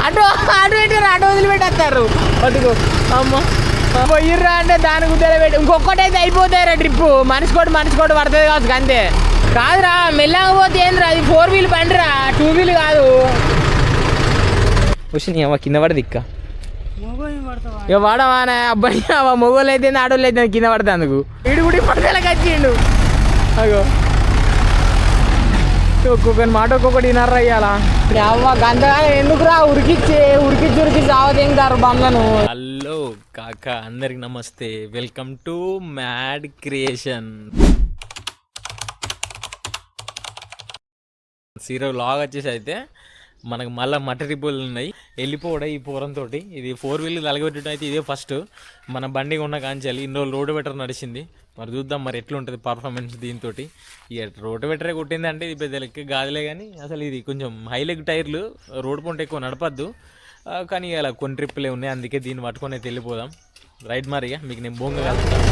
అటు అటు పెట్టారు, అటు వదిలిపెట్టేస్తారు. అటుకు అమ్మ పోయిర్రా అంటే దాని గుద్దలు పెట్టి ఇంకొకటైతే అయిపోతాయిరా ట్రిప్. మనిషి కోటి పడుతుంది కావచ్చు అంతే. కాదురా మెల్లగా పోతే ఏంద్రా, అది 4 వీల్ బండిరా, 2 వీల్ కాదు. వచ్చి అమ్మ కింద పడది ఇక్క ఇక వాడవానే అబ్బాయి. మొగోళ్ళు అయితే ఆడోళ్ళు అయితే కింద పడతా అందుకు. వీడు కూడా పడతలకు వచ్చిండు. అగో ఒక్కొక్కరి మాట ఒక్కొక్కటి వినర్రా ఇయ్యాల. అవ్వ గంతగా ఎందుకురా ఉరికిచ్చి రావదేంటారు బండ్లను. హలో కాక, అందరికి నమస్తే, వెల్కమ్ టు మ్యాడ్ క్రియేషన్. సీరో లాగ్ వచ్చేసి అయితే మనకు మళ్ళీ మటరిబుల్ ఉన్నాయి వెళ్ళిపోవడం ఈ పూరంతో. ఇది 4 వీల్ తలగబెట్టడం అయితే ఇదే ఫస్ట్ మన బండి ఉన్న కాంచాలి. ఇన్ని రోజులు రోడ్ వెటర్ నడిచింది, మరి చూద్దాం మరి ఎట్లుంటుంది పర్ఫార్మెన్స్ దీంతో. ఇక రోడ్ వెటరే కొట్టింది అంటే ఇది పెద్ద లెక్క కాదులే, కానీ అసలు ఇది కొంచెం హై లెగ్ టైర్లు, రోడ్ పంట ఎక్కువ నడపద్దు. కానీ ఇలా కొన్ని ట్రిప్పులే ఉన్నాయి, అందుకే దీన్ని పట్టుకొని అయితే వెళ్ళిపోదాం. రైట్ మరిగా మీకు నేను బోంగ కలుస్తాను.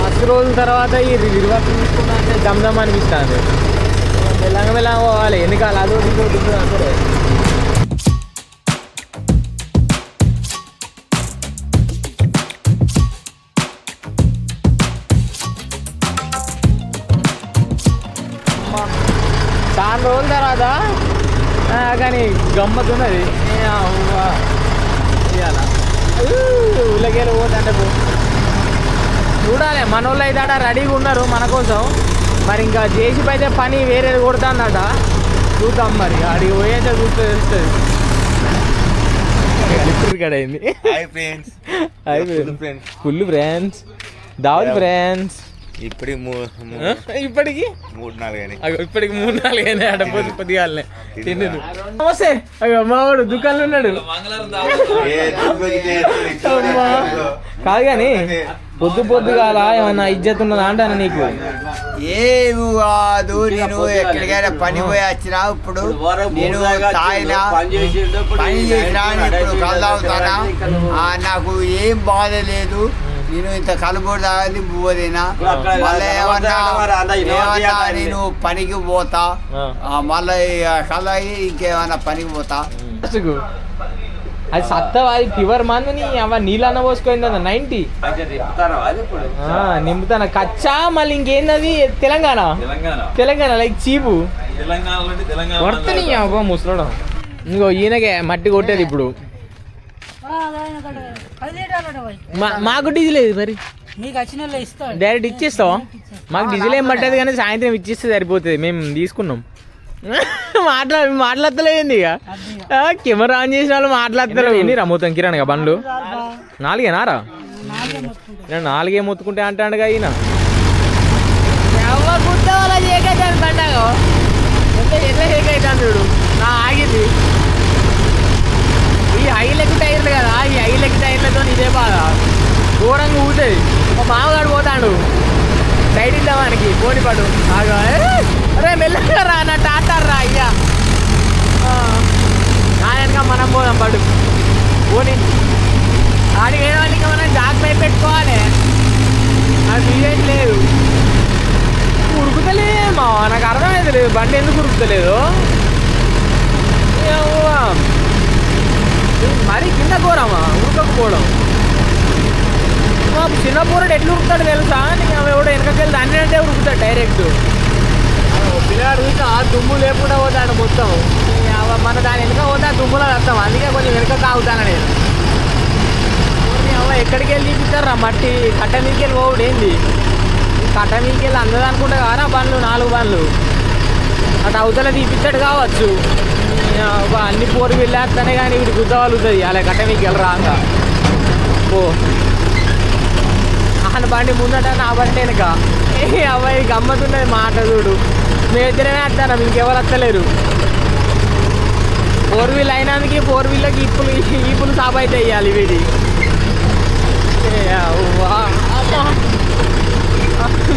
10 రోజుల తర్వాత ఈ రివర్స్ తీసుకున్నా అంటే దమ్దమ్ అనిపిస్తుంది. మెల్లగా పోవాలి, ఎన్నికాలు అదో సరే. చాలా రోజుల తర్వాత కానీ గమ్మత్తున్నది. ఊళ్ళకెళ్ళి పోతుంటే చూడాలి. మన వాళ్ళు అయితే రెడీగా ఉన్నారు మన కోసం. మరి ఇంకా జేసీబీ అయితే పని వేరేది కొడుతుందట, చూద్దాం మరి. అడిగి పోయేస్తే చూస్తే తెలుస్తుంది. ఇక్కడ అయింది ఫుల్ ఫ్రెండ్స్, దావత్ ఫ్రెండ్స్. ఇప్పటికి 3-4 అయినా అడపోతే పొద్దుగాలనే తిండి. నమస్తే, మావాడు దుకాణంలో ఉన్నాడు. కాదు కానీ పొద్దుగాల ఏమన్నా ఇజ్జత్ ఉన్నదా అంటాను నీకు? ఏమి కాదు, నేను ఎక్కడికైనా పని పోయి వచ్చినా, ఇప్పుడు నేను తాగినా పని చేసినా, ఇప్పుడు కలుతానా, నాకు ఏం బాధ లేదు. నేను ఇంత కలుబోడు తాగది బువ్వదేనా, మళ్ళీ ఏమన్నా నేను పనికి పోతా, మళ్ళీ కలయి ఇంకేమన్నా పనికి పోతా. అది సత్తవాది ప్యూర్ మందుని అవ నీళ్ళన్న పోసుకుందా 90 నింపుతాను కచ్చా. మళ్ళీ ఇంకేంది తెలంగాణ లైక్ చీపు వర్తని అవ్వ ముసలడం. ఇంకో ఈయనకే మట్టి కొట్టేది ఇప్పుడు. మాకు డీజిల్ లేదు మరి, డైరెక్ట్ ఇచ్చేస్తావా? మాకు డీజిల్ ఏం పట్టదు కానీ సాయంత్రం ఇచ్చేస్తే సరిపోతుంది. మేము తీసుకున్నాం. మాట్లాడతలేదు ఇక, కెమెరా ఆన్ చేసిన వాళ్ళు మాట్లాడతలేవు. ఎన్ని రా మొత్తం కిరాణగా బండ్లు? 4ఏనారా? 4 మొత్తుకుంటే అంటాడుగా ఈయన. పండగ ఎట్లా షేక్ అవుతాను చూడు. ఆగింది ఈ హై లెగ్ టైర్లు కదా, ఈ హై లెగ్ టైర్లతో ఇదే బాధ, ఘోరంగా ఊగుతుంది. మా మామగాడు పోతాడు సైడ్ ఇద్దామానికి పోనిపడు. అరే మెల్లగా రా, నా టాటర్ రా అయ్యా. ఆయనక మనం పోదాం పడు పోనీ. ఆడికి వేయడానికి ఇంకా మనం జాగ్రత్త పెట్టుకోవాలి. అది తీయట్లేదు, ఉరుకుతలేమా, నాకు అర్థమైతే లేదు బండి ఎందుకు ఉరుకుతలేదు. మరి కింద ఘోరమా ఉరకకపోవడం. చిన్న పూరడు ఎట్లా ఉరుకుతాడు తెలుసా? నీకు ఎవడో వెనకకెళ్ళి దాన్ని అంటే ఉరుకుతాడు డైరెక్ట్. పిల్లగాడు చూసి ఆ దుమ్ము లేకుండా పోతాడు మొత్తం. మన దాని వెనక పోతే ఆ దుమ్ములో వస్తాం, అందుకే కొంచెం వెనక తాగుతాను నేను. ఎక్కడికి వెళ్ళి తీపిస్తారా మట్టి? కట్ట మీదకి వెళ్ళి పోవుడు ఏంది? కట్ట మీదకి వెళ్ళి అందదు అనుకుంటా కారా బండ్లు, 4 బండ్లు అటు అవతల తీపిస్తాడు కావచ్చు. అన్ని 4 వీళ్ళేస్తానే కానీ వీడి గుద్దవాలుతుంది. అలా కట్ట మీకు వెళ్ళరా ఇంకా ఓ ఆయన బండి ముందట, నా బండి వెనక. అబ్బాయి గమ్మతున్నది మాట చూడు. మేము ఇద్దరమే వస్తాను, ఇంకెవరు వస్తలేరు. 4 వీల్ అయినందుకు 4 వీళ్ళకి ఈపులు సాపు అయితే వేయాలి వీడి.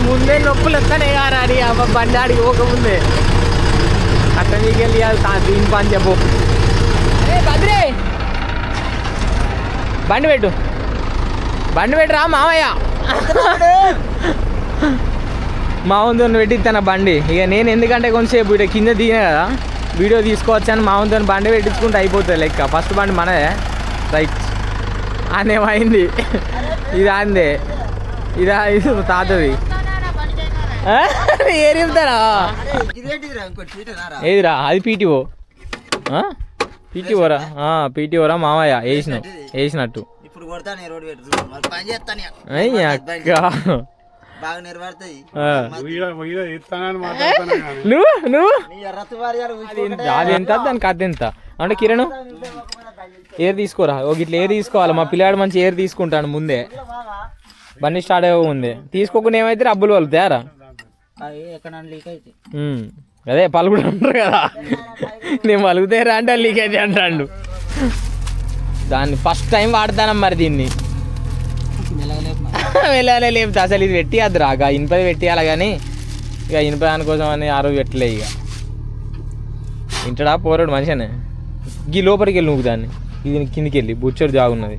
ముందే నొప్పులు వస్తానే కారా అని అమ్మ బండి ఆడికి పోకముందే అట్ట మీకు వెళ్ళి దీని పని చెప్పు. అరే బద్రే బండి పెట్టురా మామయ్య. మా ముందు పెట్టిస్తాను బండి. ఇక నేను ఎందుకంటే కొంచెంసేపు ఇక కింద దిగినా కదా, వీడియో తీసుకోవచ్చు అని మామూలుతో బండి పెట్టించుకుంటే అయిపోతుంది లెక్క. ఫస్ట్ బండి మనదే రైట్ అనేమైంది. ఇది అందే ఇది తాతది ఏరి చెప్తారా ఏదిరా అది పీటీఓ పీటీఓరా పీటీఓరా మామయ్య వేసినట్టు నువ్వు అది ఎంత దానికి అది ఎంత అంటే కిరణ్ ఏర్ తీసుకోరా ఒక ఇట్లా ఏర్ తీసుకోవాలి. మా పిల్లాడు మంచి ఏర్ తీసుకుంటాను ముందే బండి స్టార్ట్ అయ్యే ముందే. తీసుకోకుండా ఏమైతే రబ్బులు వలుతాయారా అదే పలుకుడు అంటారు కదా నేను పలుకుతారా అంటే లీక్ అయితే అంటాడు. దాన్ని ఫస్ట్ టైం వాడతాను మరి దీన్ని వెళ్ళాలే లేపుతా అసలు ఇది పెట్టియద్దు రాక ఇనుపది పెట్టియాలి కానీ ఇక ఇనుప దానికోసం అని ఆ రోజు పెట్టలే. ఇక ఇంటడా పోరాడు మనిషినే గీ లోపలికి వెళ్ళి నువ్వు దాన్ని ఇది కిందికి వెళ్ళి బుచ్చడు జాగున్నది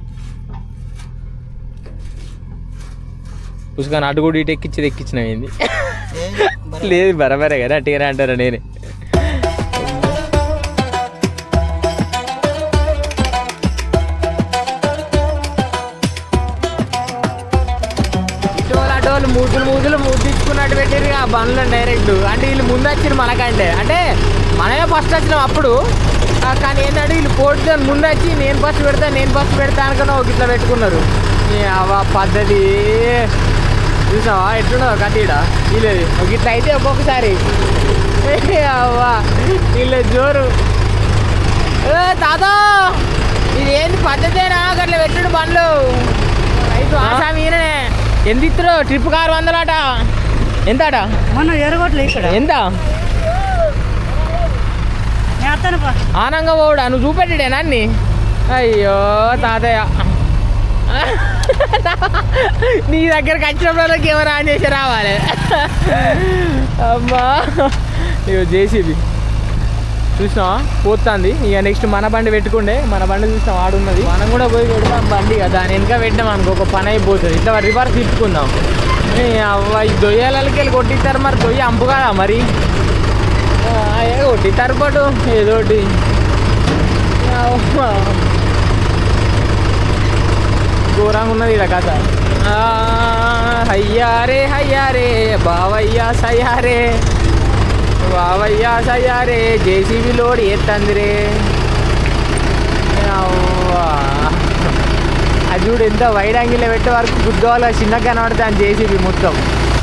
పుస్తకాన్ని అటు కూడా ఇటు ఎక్కించినవి లేదు బరబరే కదా అట్టుగానే అంటారా నేనే. అటోళ్ళు మూతులు ముద్దించుకున్నట్టు పెట్టారు ఆ బండ్లు డైరెక్ట్. అంటే వీళ్ళు ముందు వచ్చిరు మనకంటే అంటే మనమే ఫస్ట్ వచ్చినాం అప్పుడు. కానీ ఏంటంటే వీళ్ళు పోటీ ముందు వచ్చి నేను ఫస్ట్ పెడతా అనుకున్నా ఒక ఇట్లా పెట్టుకున్నారు. అవ్వ పద్ధతి చూసావా ఎట్లున్నావు కట్టిడా వీళ్ళు ఒక ఇట్లా అయితే ఒక్కొక్కసారి అవ్వా వీళ్ళు జోరు తాత ఇది ఏంటి పద్ధతేనా అట్లా పెట్టుడు బండ్లు రైతు ఆశా మీననే ఎంత ఇస్తారు ట్రిప్ కారు 100 అట ఎంత అట మొన్న ఎరగొట్లే ఇక్కడ ఎంత ఆనంగా పోవుడా నువ్వు చూపెట్టాడే నాన్ని అయ్యో తాతయ్య నీ దగ్గరకు వచ్చినప్పుడు కెమెరా ఆన్ చేసి రావాలి అమ్మా ఇగో జేసీబీ చూసినావా పోతుంది. ఇక నెక్స్ట్ మన బండి పెట్టుకుండే మన బండి చూసినాం ఆడున్నది మనం కూడా పోయి పెడతాం బండి ఇక దాని వెనక పెట్టినాం అనుకో ఒక పని అయిపోతుంది. ఇట్లా రివర్స్ తిప్పుకుందాం. అవ్వ ఈ దొయ్యాలకి వెళ్ళి కొట్టిస్తారు మరి దొయ్య అంపు కదా మరి కొట్టిస్తారు పాటు ఏదోటి ఘోరంగా ఉన్నది ఇలా కథ. హయ్యారే బావయ్యా సయ్యారే బావయ్యా సయ్యారే జేసీబీ లోడ్ ఎత్తందిరే అది చూడు ఎంత వైడ్ యాంగిల్లో పెట్టే వరకు గుద్దవాళ్ళ చిన్నగా కనబడుతుంది అని జేసీబీ మొత్తం.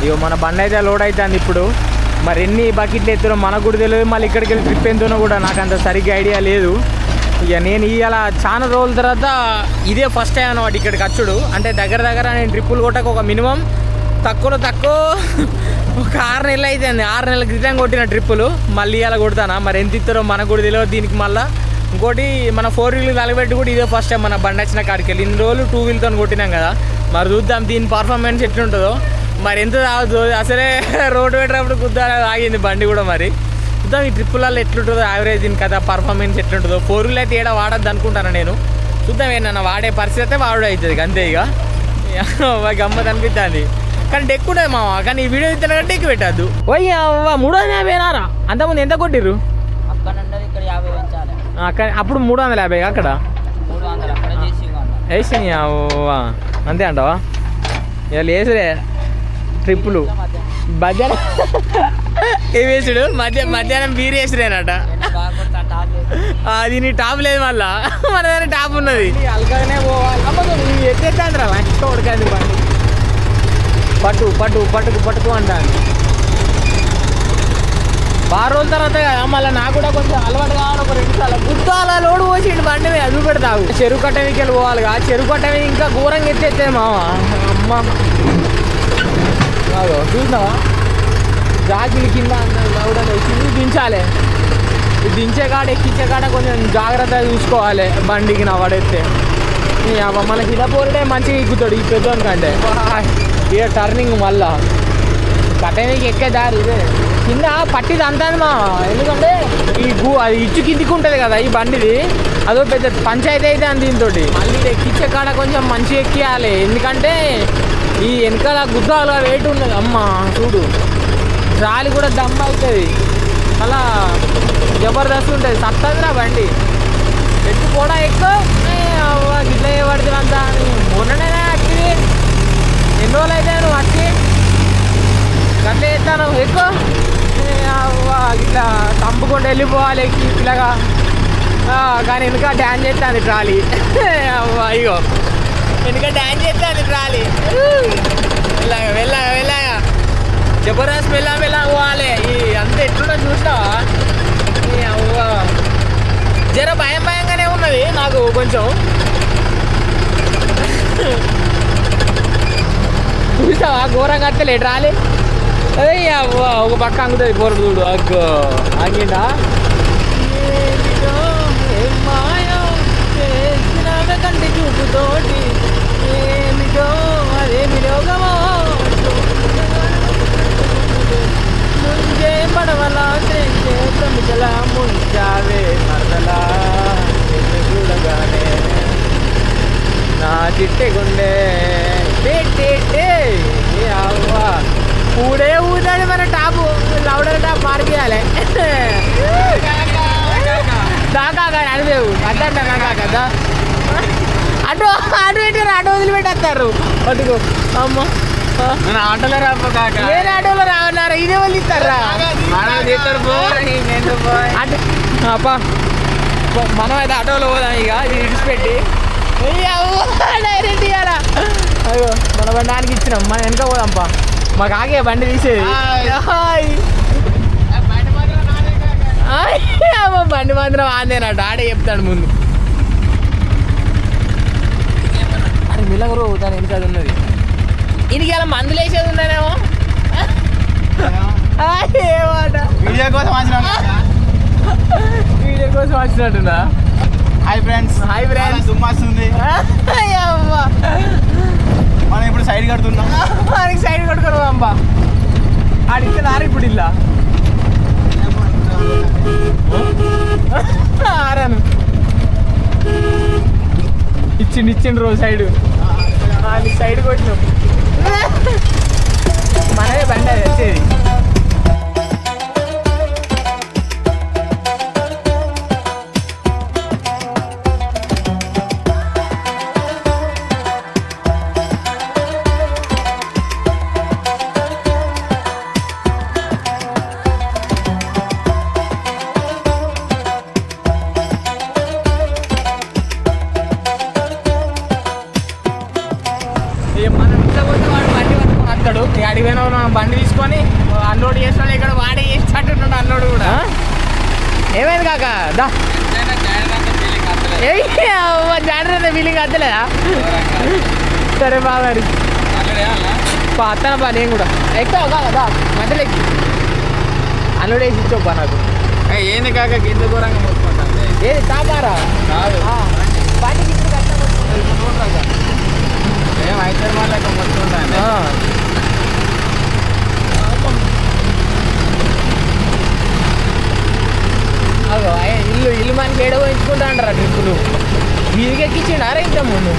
ఇగో మన బండి అయితే లోడ్ అవుతుంది ఇప్పుడు. మరి ఎన్ని బకెట్లు ఎత్తునో మనకు కూడా తెలియదు. మళ్ళీ ఇక్కడికి వెళ్ళి ట్రిప్ ఎంతునో కూడా నాకు అంత సరిగ్గా ఐడియా లేదు. ఇక నేను ఇవాళ చాలా రోజుల తర్వాత ఇదే ఫస్ట్ టైం అన్నమాట ఇక్కడికి వచ్చుడు. అంటే దగ్గర నేను ట్రిప్పులు కొట్టక ఒక మినిమం తక్కువ ఒక 6 నెలలు అయితే 6 నెలల క్రితం కొట్టిన ట్రిప్పులు మళ్ళీ ఇలా కొడతానా మరి ఎంత ఇస్తారో మనకు కూడా తెలియదు. దీనికి మళ్ళీ ఇంకోటి మన 4 వీలర్ తలబెట్టి కూడా ఇదే ఫస్ట్ టైం మన బండి వచ్చిన కాడికి వెళ్ళి ఇన్ని రోజులు 2 వీల్తో కొట్టినాం కదా. మరి చూద్దాం దీని పర్ఫార్మెన్స్ ఎట్లుంటుందో మరి ఎంత తాగుతుందో. అసలే రోడ్డు పెట్టినప్పుడు కుద్దా ఆగింది బండి కూడా. మరి చూద్దాం ఈ ట్రిప్పులలో ఎట్లుంటుందో యావరేజ్ దీని కదా పర్ఫార్మెన్స్ ఎట్లుంటుందో. 4 వీలర్ అయితే ఏడా వాడద్దు అనుకుంటాను నేను. చూద్దాం ఏమన్నా వాడే పరిస్థితి అయితే వాడు అవుతుంది అంతే. ఇక గమ్మత్ అనిపిస్తుంది కానీ డెక్కు ఉంటుంది మామ. కానీ ఈ వీడియో ఇద్దరు కంటే ఎక్కువ పెట్టద్దు. ఓయ్ 350 నారా అంతకుముందు ఎంత కొట్టిర్రు అక్కడ అప్పుడు 350 అక్కడ వేసి అంతే అంటావా ఇవాళ వేసుడే ట్రిప్పులు మధ్యాహ్నం ఏ వేసుడు మధ్యాహ్నం బీర్ వేసుడేనట. అది నీ టాప్ లేదు మళ్ళా మన దగ్గర టాప్ ఉన్నది అల్కగానే పోవాలి ఎత్తేస్తాందిరా మంచిగా ఉడకండి బండి పట్టుకు అంటాను. బాగా రోజుల తర్వాత కదా మళ్ళీ నాకు కూడా కొంచెం అలవాటు కావాలి. ఒక 2 సార్లు గుర్తాల లోడు పోసిండు బండి మీద అది పెడతావు. చెరువు కట్ట మీదకి వెళ్ళి పోవాలి కదా. చెరువు కట్ట మీద ఇంకా ఘోరంగా ఎత్తేస్తే మామ అమ్మ చూసినావా జాకిలు కింద వచ్చింది దించాలి. దించే కాడ ఎక్కించే కాడ కొంచెం జాగ్రత్తగా చూసుకోవాలి బండికి నా పడేస్తే. మనకి ఇలా పోరుడే మంచిగా ఎక్కుతాడు ఈ పెద్దోని కంటే. ఇక టర్నింగ్ మళ్ళా కట్టనికి ఎక్కే దారి ఇదే కింద పట్టిది అంతాను మా. ఎందుకంటే అది ఇచ్చు కిందికి ఉంటుంది కదా ఈ బండిది. అదో పెద్ద పంచాయతీ అయితే అని దీంతో మళ్ళీ ఎక్కించే కాడ కొంచెం మంచిగా ఎక్కియాలి. ఎందుకంటే ఈ వెనకాల గుద్దాల వెయిట్ ఉన్నది అమ్మ చూడు. రాలి కూడా దమ్ అవుతుంది. మళ్ళా జబర్దస్త్ ఉంటుంది సత్తదిరా బండి ఎక్కువ కూడా ఎక్కువ గిట్ల పడుతుంది అంతా మొన్ననే వచ్చింది ఎన్ని రోజులు అయితే నువ్వు వచ్చి గట్ల చేస్తాను ఎక్కువ ఇట్లా చంపుకుంటూ వెళ్ళిపోవాలి ఎక్కి ఇలాగా కానీ వెనుక డ్యాన్స్ చేస్తాను ట్రాలీ అయ్యో వెనుక డ్యాన్స్ చేస్తాను ట్రాలీ వెళ్ళాగా జబర్దస్త్ వెళ్ళా పోవాలి ఈ అంత ఎట్లున్నా చూసినావా జర భయంగానే ఉన్నది నాకు కొంచెం చూసావా ఘోరంగా అత్తలే ట్రాలీ అదే ఒక పక్క అంగుతుంది పోరడు చూడు అగ్గో ఆగిందా కంటి చూపుతోటి ఏమిటో అదేమి రోగమో ముంజే పడవలా ప్రమికలా ముంచావే మరదలా చూడగానే నా చిట్టె గుండె అవ్వా ఊడే ఊదాడు మన టాపు లౌడర్ టాప్ మార్కేయాలి దాకా అడిదేవు అద్దంటా కదా అటు అటు పెట్టారు ఆటో వదిలిపెట్టేస్తారు అటుకో అమ్మ నేను ఆటోలో నేను ఆటోలో రావన్నారు ఇదే వాళ్ళు ఇస్తారా అటు అప్పా మనం అయితే ఆటోలో పోదాం ఇక ఇది ఇడిచిపెట్టి డైరెక్ట్ ఇయ్యారా అయ్యో మన బండానికి ఇచ్చినాం మన వెనక పోదాంపా మాకు ఆగే బండి తీసేది బండి మాత్రం ఆందేనట ఆడే చెప్తాడు ముందు అరే మిలగరు దాని వెనక అది ఉన్నది ఇనికి ఇలా మందులు వేసేది ఉన్నానేమో ఏమాట వీడియో కోసం వచ్చినట్టున్నా హాయ్ ఫ్రెండ్స్ దుమ్మాస్తుంది మనం ఇప్పుడు సైడ్ కడుతున్నాం మనకి సైడ్ కట్టుకున్నాం అమ్మా ఆడితే దారి ఇప్పుడు ఇలా ఆరాను ఇచ్చిండు రోజు సైడ్ కొట్టినాం మనమే బండి అది వచ్చేది అడిగిపోయినా బండి తీసుకొని అన్లోడ్ చేసిన ఇక్కడ వాడే చేసినట్టు అన్లోడ్ కూడా ఏమైంది కాక దా జాగ్రత్త ఫీలింగ్ అద్దలేదా సరే బాగా అత్తనబ్బా నేను కూడా ఎక్కువ కాదా మధ్యలో ఎక్కి అన్లోడ్ వేసి ఇచ్చోబ్బా నాకు ఏంది కాక గింత ఘోరంగా మొత్తుకుంటా ఏది తాపారా బండికి ఇప్పుడు కష్టం ఏం అయితే మళ్ళీ మొత్తుకుంటా ఇల్లు మనకి ఏడో ఎంచుకుంటా అంటారా ట్రిప్పులు వీధికి ఎక్కించిండారా ఇంత ముందు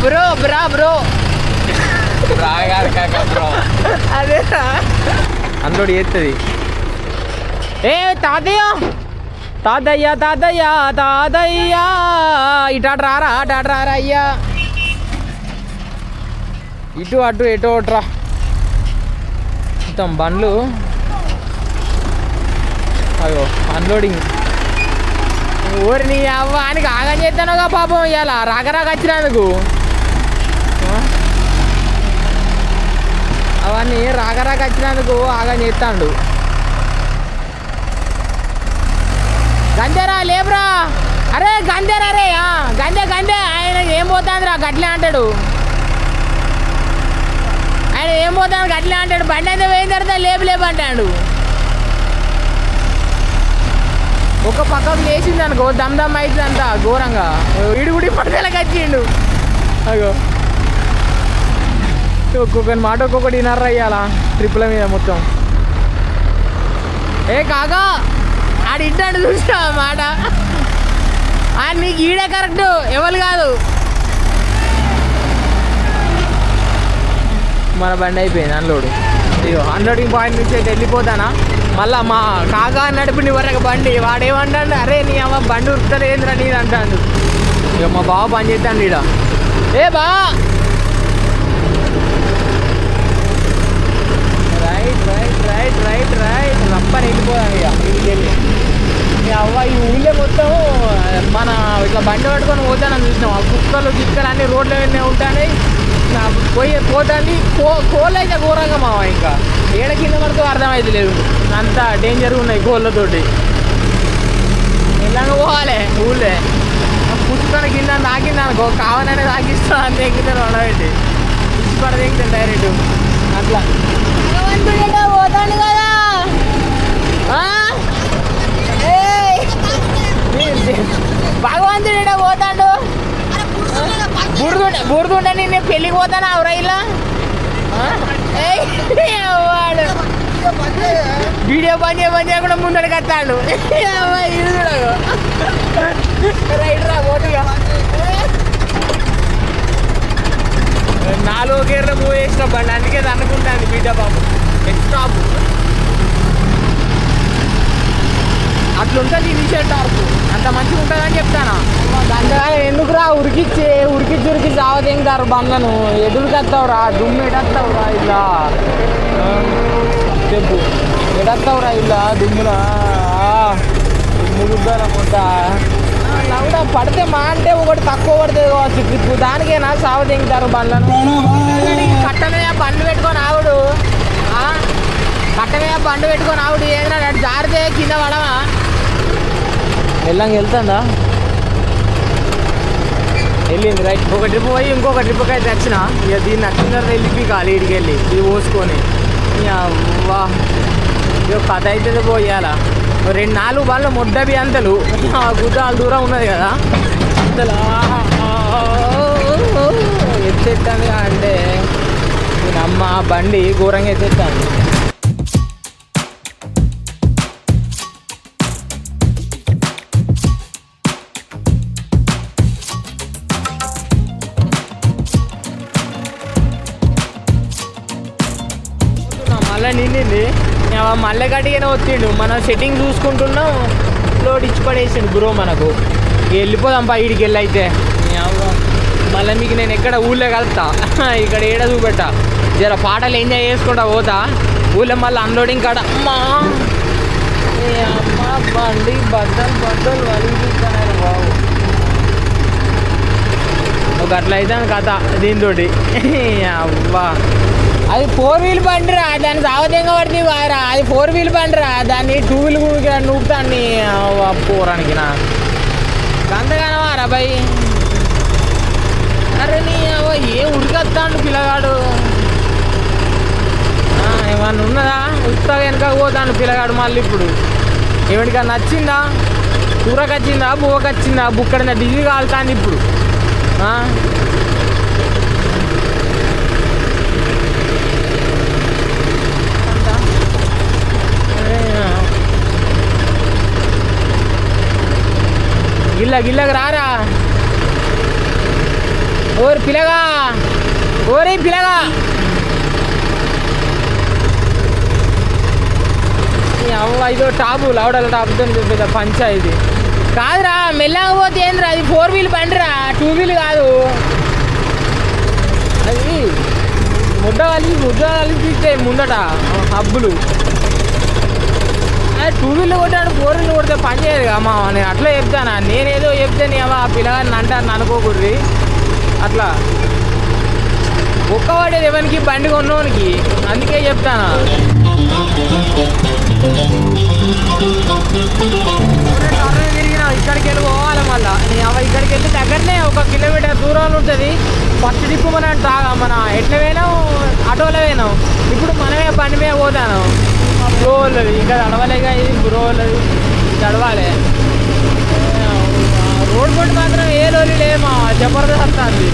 బ్రో బ్రో అదేనా అందులో చేస్తుంది ఏ తాతయ్య ఇటు రారా అయ్యా ఇటు అటు ఎటో ఒకట్రా మొత్తం బండ్లు అయ్యో అన్లోడింగ్ ఊరి నీ అవ్వానికి ఆగం చేస్తానుగా పాపం ఇవాళ రాక వచ్చినందుకు అవన్నీ రాక వచ్చినందుకు ఆగం చేస్తాడు గంజరా లేబ్రా అరే గంజరా రే గంజే ఆయన ఏం పోతాందిరా గట్లే అంటాడు ఆయన ఏం పోతాడు గట్లే అంటాడు బండి అయితే పోయిన తర్వాత లేపు అంటాడు ఒక పక్కకు లేచింది అనుకో దమ్ అవుతుంది అంతా ఘోరంగా ఇడుగుడి పడదలకు వచ్చిండు అగో ఒక్కొక్కరి మాట ఒక్కొక్కటి వినర్రా ఇయ్యాలా ట్రిప్పుల మీద మొత్తం ఏ కాకా ఆడింటాడు చూసా మాట నీకు ఈడే కరెక్ట్ ఎవరు కాదు మన బండి అయిపోయింది అన్లోడ్. ఇగో అన్లోడింగ్ పాయింట్ నుంచి అయితే వెళ్ళిపోతానా. మళ్ళీ మా కాకా నడిపిండి వరకు బండి వాడేమంటాడు, అరే నీ అమ్మ బండి ఉరుకుతలేదురా నీది అంటాడు. ఇక మా బావ పని చేస్తాడు ఈడ. ఏ బా right right right right right రప్పని వెళ్ళిపోయాను ఇక ఇంటికి వెళ్ళి. అవ్వ ఈ ఊళ్ళో మొత్తం మన ఇట్లా బండి పట్టుకొని పోతానని చూసినాం. ఆ కుక్కలు గిక్కలు అన్ని రోడ్ల మీద ఉంటాయి. పోతాండి కోళ్ళు అయితే ఘోరంగా మావ, ఇంకా ఏడ కింద పడుతూ అర్థమైతే లేదు, అంత డేంజర్గా ఉన్నాయి కోళ్ళతోటి. ఇలాగ పోవాలి ఊళ్ళే పుచ్చుకొని కింద తాకింది అనుకో, కావాలనే తాకిస్తాను అంతే, కింద ఉండబెట్టి పుచ్చుకొని దిగుతాను డైరెక్ట్ అట్లా. పోతాండి కదా భగవంతుడు పోతాడు. బురదుంటే నేను పెళ్ళికి పోతాను అవరా ఇలా వాడు వీడియో పని చేయకుండా ముందడికి వస్తాడు. రైట్ రా పోతుగా 4 గేర్లు మూవ్ చేసిన బండి, అందుకే అనుకుంటాను బిడ్డ బాబు ఎక్స్ట్రా అట్లుంటుంది ఈ టీషర్ట్ టార్పు, అంత మంచిగా ఉంటుందని చెప్తాను. అంతగా ఎందుకురా ఉరికిచ్చి ఆవదేంటారు బండ్లను, ఎదురుకి వస్తావురా దుమ్ము ఎడస్తావురా ఇలా చెప్పు, ఎడస్తావురా ఇలా దుమ్ములా దుమ్ములుద్దారా మొట్ట కూడా పడితే మా అంటే ఒకటి తక్కువ పడుతుంది కావచ్చు ట్రిప్పు, దానికేనా సావదేంటారు బండ్లను. కట్ట మీద బండ్లు పెట్టుకొని ఆవిడు, కట్ట మీద బండ్లు పెట్టుకొని ఆవిడు ఏదైనా జారితే కింద పడవా. వెళ్ళంగా వెళ్తుందా, వెళ్ళింది రైట్. ఒక ట్రిప్ పోయి ఇంకొక ట్రిప్కి అయితే వచ్చిన, ఇక దీన్ని వచ్చిన వెళ్ళిపోయి ఇడికి వెళ్ళి ఇది పోసుకొని వా ఇక కథ అయితే పోయాలా. 2-4 బండ్లు ముడ్డబి అంతలు గుద్దాలు దూరం ఉన్నది కదా అంతలు ఎత్తెత్తాను అంటే అమ్మ బండి ఘోరంగా ఎత్తెత్తాను. మళ్ళీ నిండింది మళ్ళీ గట్టిగానే వచ్చిండు. మనం సెట్టింగ్ చూసుకుంటున్నాం, లోడ్ ఇచ్చి పడేసిండు బ్రో మనకు. వెళ్ళిపోదాం ఇడికి వెళ్ళి అయితే మళ్ళీ మీకు నేను ఎక్కడ ఊళ్ళో కలుపుతా, ఇక్కడ ఏడ చూపెట్టా జర పాటలు ఎంజాయ్ చేసుకుంటా పోతా ఊళ్ళో. మళ్ళీ అన్లోడింగ్ కాడ అమ్మా బండి బద్దలు వలిగిస్తాను బాబు. ఒక అట్లా అయితే కథ దీంతో అవ్వా. అది 4 వీల్ బండిరా, దాన్ని సావతంగా పడితే వారా, అది 4 వీల్ బండిరా, దాన్ని 2 వీల్ నూపుతాన్ని పోరానికి నా అంతగానో వారా భయ్. అరే నీ ఏం ఉరికొస్తాడు పిల్లగాడు, ఏమన్నా ఉన్నదా ఉత్తగా వెనక పోతాడు పిల్లగాడు. మళ్ళీ ఇప్పుడు ఏమిటిగా నచ్చిందా, కూరకు వచ్చిందా, బువ్వకు వచ్చిందా, బుక్కడిన డిజీ కాలుతాంది ఇప్పుడు. గిల్లకి రారా ఓరి పిల్లగా, ఓరి పిల్లగా అవ్వ ఇదో టాపు లౌడల టాపుతో పెద్ద పంచాయతీ కాదురా. మెల్లగా పోతే ఏందిరా, అది 4 వీల్ బండిరా, 2 వీల్ కాదు. అది ముద్ద కలిపిస్తాయి ముందట హబ్బులు. అది 2 వీల్ కొట్టాడు, 4 వీల్ కొడితే పని చేయదు అమ్మా. నేను అట్లా చెప్తానా, నేనేదో చెప్తే నీవా ఆ పిల్లగాడిని అంటాను అనుకోకూడదు అట్లా. ఒక్కవాడేది ఎవరికి బండి కొన్నోనికి, అందుకే చెప్తానా. తిరిగినా ఇక్కడికి వెళ్ళి పోవాలి మళ్ళీ. ఇక్కడికి వెళ్ళి దగ్గరనే 1 కిలోమీటర్ దూరంలో ఉంటుంది. ఫస్ట్ ట్రిప్ మన ఎట్లా పోయినాం, ఆటోలో పోయినాం. ఇప్పుడు మనమే బండి మీద పోతాను. బ్రో వాళ్ళది ఇంకా నడవలేగా, ఇది బ్రో వాళ్ళది నడవాలి. రోడ్ బోట్ మాత్రం ఏ లోరీ లేమా జబర్దస్త్ వస్తుంది.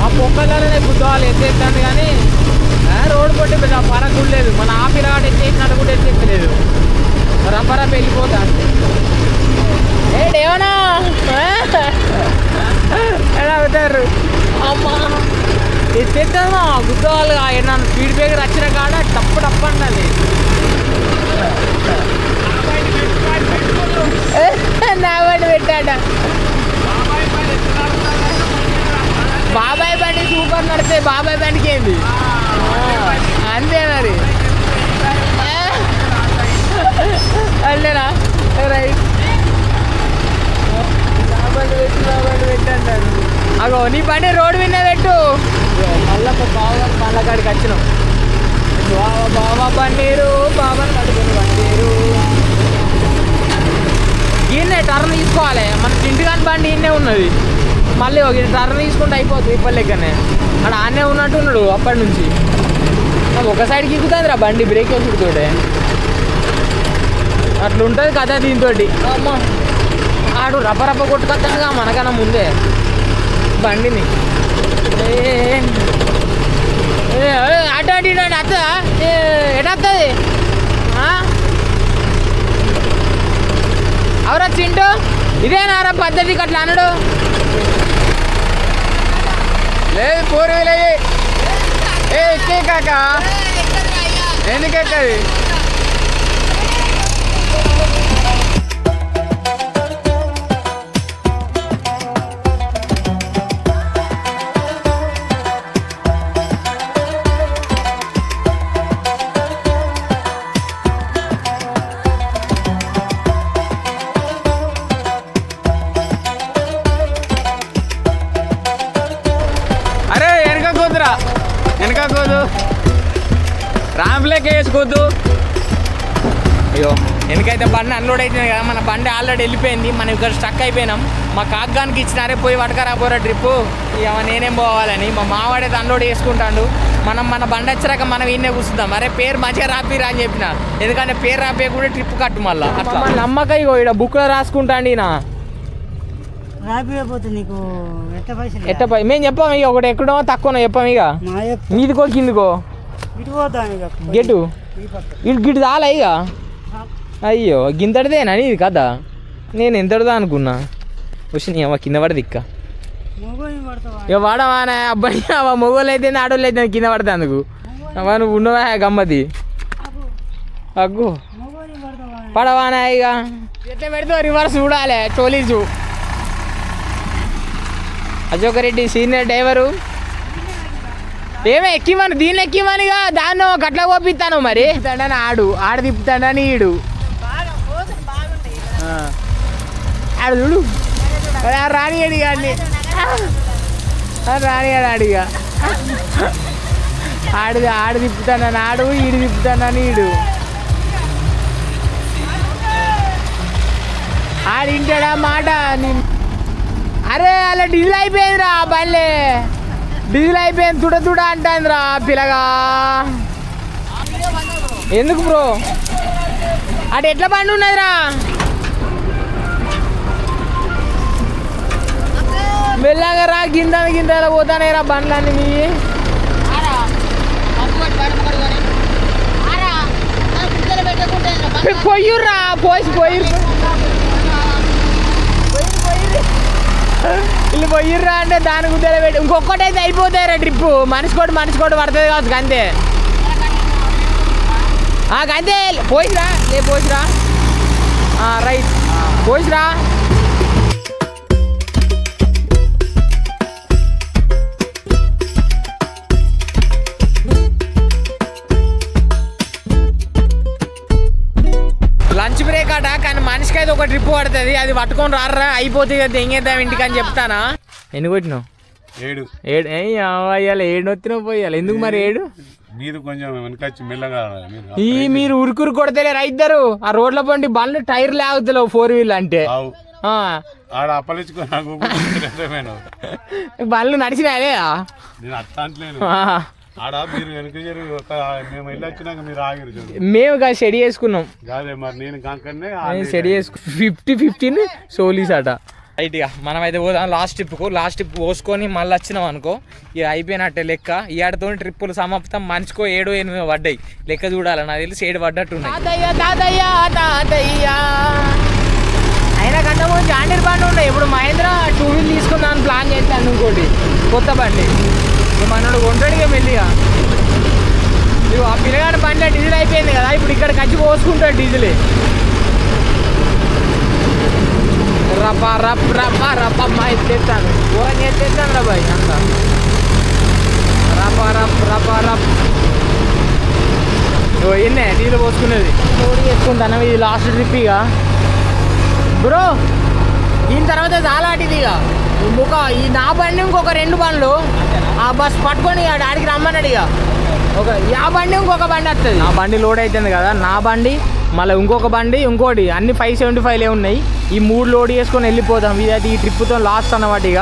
ఆ పొక్కలనే గుద్దవాళ్ళు ఎత్తేస్తాను కానీ రోడ్ బోట్ పెద్ద పరకు లేదు. మన ఆ పిల్లగాడు ఎత్తేసినట్టు కూడా ఎత్తేస్తలేదు, రబ్బరా వెళ్ళిపోతాను. ఏమన్నా ఎలా అవుతారు అమ్మా ఎత్తేస్తామా గుద్దవాళ్ళు నన్ను స్పీడ్ బ్రేకర్ వచ్చిన కాడ టప్పు టప్పు అన్నది. నా బండి పెట్టాడ బాబాయ్ బండి సూపర్ నడితే బాబాయ్ బండికి ఏంది అంతే మరి అంతేనా రైట్. నా బండి పెట్టంటారు అగో నీ బండి రోడ్డు విన్న పెట్టు. మళ్ళీ బాగా కాడికి వచ్చినాం. బాబా బండిరు బాబాని పట్టుకుని బండిరు ఈయనే టర్న్ తీసుకోవాలి. మన చింటిగాని బండి ఈయనే ఉన్నది. మళ్ళీ ఒక టర్న్ తీసుకుంటే అయిపోతుంది. ఇప్పటి లెక్కనే అక్కడ ఆనే ఉన్నట్టు ఉన్నాడు అప్పటి నుంచి. ఒక సైడ్కి ఎక్కుతుంది రా బండి బ్రేక్ వేసుడుతోటే. అట్లా ఉంటుంది కదా దీంతో. అమ్మ ఆడు రప్ప కొట్టుకొస్తాడుగా మనకన్నా ముందే బండిని. అటు అటు ఇటు అత్త ఎటొస్తుంది అవరా చింటూ ఇదేనారా పద్ధతికి అట్లా అనడు. లేదు 4 వీలర్ ఎక్కే కాక ఎందుకు ఎక్కది. వెనకపోదు ర్యాంప్లోకి వేసుకోవద్దు. అయ్యో ఎందుకైతే బండి అన్లోడ్ అవుతుంది కదా. మన బండి ఆల్రెడీ వెళ్ళిపోయింది. మనం ఇక్కడ స్టక్ అయిపోయినాం. మా కాగ్గానికి ఇచ్చినారే పోయి పట్టుకరాపోరా ట్రిప్పు. ఇక నేనేం పోవాలని మా మావాడైతే అన్లోడ్ చేసుకుంటాడు. మన బండి వచ్చాక మనం ఈయనే కూర్చుందాం. అరే పేరు మంచిగా రాపిరా అని చెప్పిన. ఎందుకంటే పేరు రాపే కూడా ట్రిప్ కట్టు మళ్ళీ అట్లా నమ్మక. ఇగో ఇక్కడ బుక్లో రాసుకుంటాండి ఈయన నీకు ఎట్ట మేము చెప్పాం. ఇక ఒకటి ఎక్కడో తక్కువ చెప్పాం. ఇక మీదికో కిందికో గెటు ఇటు గిటు చాలా ఇక. అయ్యో గింతడిదేనా ఇది కదా. నేను ఎంతటిదా అనుకున్నా. వచ్చి అమ్మ కింద పడది ఇక్క. ఇక వాడవానే అబ్బాయి మొగోళ్ళు అయితే ఆడోళ్ళు అయితే కింద పడితే అందుకు నువ్వు ఉన్నవా గమ్మతి అగ్గు పడవానే. ఇక ఎట్లా పెడితే రివర్స్ చూడాలి. చోలీసు అశోక్ రెడ్డి సీనియర్ డ్రైవరు. ఏమే ఎక్కిమని దీన్ని ఎక్కిమనిగా దాన్ని కట్ల కోపిస్తాను. మరి తిప్పుతాడని ఆడు తిప్పుతాడని ఈడు ఆడు చూడు రానియాడు. కానీ రానియాడు ఆడిగా ఆడు తిప్పుతానని ఈడు తిప్పుతానని ఈడు. ఆడింటాడా మాట. అరే అలా డీజిల్ అయిపోయిందిరా బల్లే. డీజిల్ అయిపోయింది తుడ అంటాందిరా పిల్లగా. ఎందుకు బ్రో అటు ఎట్లా బండి ఉన్నదిరా. మెల్లగా రా గిందల పోతానే రా బండ్లన్నీ మీ. పొయ్యుర్రా పోయిర్రు వీళ్ళు పొయ్యిర్రా అంటే దాని గుద్దలు పెట్టి ఇంకొకటి అయితే అయిపోతాయిరా ట్రిప్పు. మనిషి కోటి పడుతుంది కావచ్చు అంతే. అంతే పోయిరా పోసిరా రైట్ పోసిరా. లంచ్ బ్రేక్ అట. కానీ మనిషికి అయితే ఒక ట్రిప్ పడుతుంది. అది పట్టుకొని రారా అయిపోతుంది కదా ఎంగేద్దాం ఇంటికి అని చెప్తానా. ఎన్ని కొట్టినావు? 7 అయ్యాలి. 7 వచ్చినావు పోయాలి. ఎందుకు మరి 7 మీరు కొంచెం వెనకొచ్చి మెల్లగా మీరు ఉరుకురు కొడతలేరా ఇద్దరు. ఆ రోడ్ల పండి బండ్లు టైర్ లేవుతలేవు 4 వీల్ అంటే. ఆడ అప్పలించుకో నాకు బండ్లు నడిచినాయే. నేను అట్లా అంటలేను. ఆడ మీరు వెనక మేము వెళ్ళి వచ్చినాక మీరు ఆగిరు. మేము కాదు షెడ్ చేసుకున్నాం. కాదే మరి నేను కాకనే షెడ్ చేసుకు 50-15 సోలీస్ అట. రైట్గా మనమైతే పోదాం లాస్ట్ ట్రిప్ పోసుకొని మళ్ళీ వచ్చినాం అనుకో ఇక అయిపోయినట్టే లెక్క. ఈ ఆడతో ట్రిప్పులు సమాప్తం. మనిషికో 7-8 పడ్డాయి లెక్క చూడాలి. నాకు తెలిసి 7 పడ్డట్టు ఉన్నాయి. అయినా కంటే ముందు జాండీర్ బండి ఉండే. ఇప్పుడు మహేంద్ర 2 వీల్ తీసుకుందామని ప్లాన్ చేస్తాను. ఇంకోటి కొత్త బండి మనోడు కొంటాడుగా మెల్లిగా. ఇగో ఆ పిల్లగాడి బండి డీజిల్ అయిపోయింది కదా, ఇప్పుడు ఇక్కడికి వచ్చి పోసుకుంటాడు డీజిల్. రప్ప రప్ రప్ప రప్పమ్మ ఎత్తేస్తాను, ఘోరంగా ఎత్తేస్తాను రా బాయ్ అంతా. రప్ప రప్ రప్ప రప్ ఎన్నే డీజిల్ పోసుకునేది లోడ్ చేసుకుంటాను. ఇది లాస్ట్ ట్రిప్ ఇక బ్రో. దీని తర్వాత చాలా అటిది ఇక ఈ నా బండి ఇంకొక 2 బండ్లు ఆ బస్ పట్టుకొని ఆడికి రమ్మన్నాడు ఇక. ఆ బండి ఇంకొక బండి వస్తుంది. నా బండి లోడ్ అవుతుంది కదా, నా బండి మళ్ళీ ఇంకొక బండి ఇంకోటి, అన్ని 575 ఉన్నాయి. ఈ 3 లోడ్ చేసుకొని వెళ్ళిపోతాం. ఇదైతే ఈ ట్రిప్తో లాస్ట్ అన్నమాట. ఇక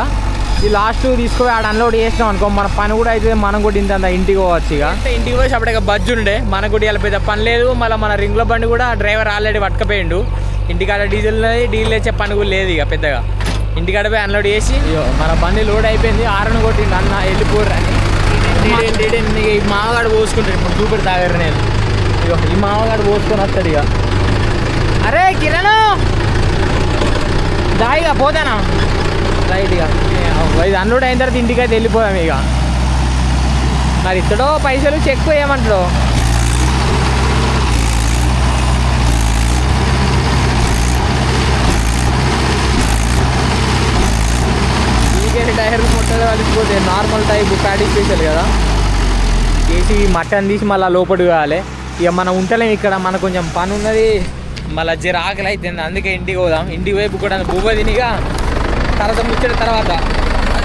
ఈ లాస్ట్ తీసుకుపోయి ఆడ అన్లోడ్ చేసినాం అనుకో, మన పని కూడా అయితే మనం కూడా ఇంత ఇంటికి పోవచ్చు. ఇక ఇంటికి పోయి అప్పుడు ఇక బజ్జు ఉండే, మనకు కూడా ఇలా పెద్ద పని లేదు. మళ్ళీ మన రింగ్ల బండి కూడా డ్రైవర్ ఆల్రెడీ పట్టుకపోయిండు. ఇంటికాడ డీజిల్ తెచ్చే పని కూడా లేదు ఇక పెద్దగా. ఇంటికాడ పోయి అన్లోడ్ చేసి మన బండి లోడ్ అయిపోయింది. ఆరను కొట్టిండు అన్న వెళ్ళిపోర్రు అని. ఈ మామగాడు పోసుకుంటాడు ఇప్పుడు చూపెడు తాగారు. నేను ఇక ఈ మామగాడు పోసుకొని వస్తాడు ఇక. అరే కిరణ్ దాయిగా పోతానా రైట్. ఇక ఇది అన్లోడ్ అయిన తర్వాత ఇంటికైతే వెళ్ళిపోయాం. ఇక మరి ఇత్తడో పైసలు చెక్ ఏమంటాడో. వీకెండ్ టైర్లు మొట్టగా కలిసిపోతే నార్మల్ టైప్ ప్యాడీ స్పెషల్ కదా చేసి మటన్ తీసి మళ్ళీ లోపలికి కావాలి. ఇక మనం ఉంటలేం ఇక్కడ, మనకు కొంచెం పని ఉన్నది. మళ్ళీ జర ఆకలి అవుతుంది, అందుకే ఇంటికి పోదాం. ఇంటికి వైపు కూడా బువ్వ తినిగా తర్వాత ముచ్చట తర్వాత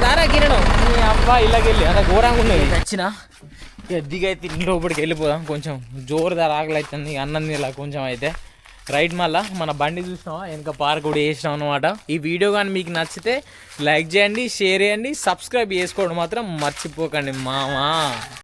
దారా కిరణం నీ అబ్బా ఇళ్ళకి వెళ్ళి అంత ఘోరంగా ఉన్నది. వచ్చిన ఎద్దిగైతే ఇంటి లోపలికి వెళ్ళిపోదాం. కొంచెం జోరుదారు ఆకలి అవుతుంది, అన్నం ఇలా కొంచెం అయితే రైట్. మళ్ళీ మన బండి చూసినావా వెనక పార్క్ కూడా వేసినాం అనమాట. ఈ వీడియో కానీ మీకు నచ్చితే లైక్ చేయండి, షేర్ చేయండి, సబ్స్క్రైబ్ చేసుకోవడం మాత్రం మర్చిపోకండి మామా.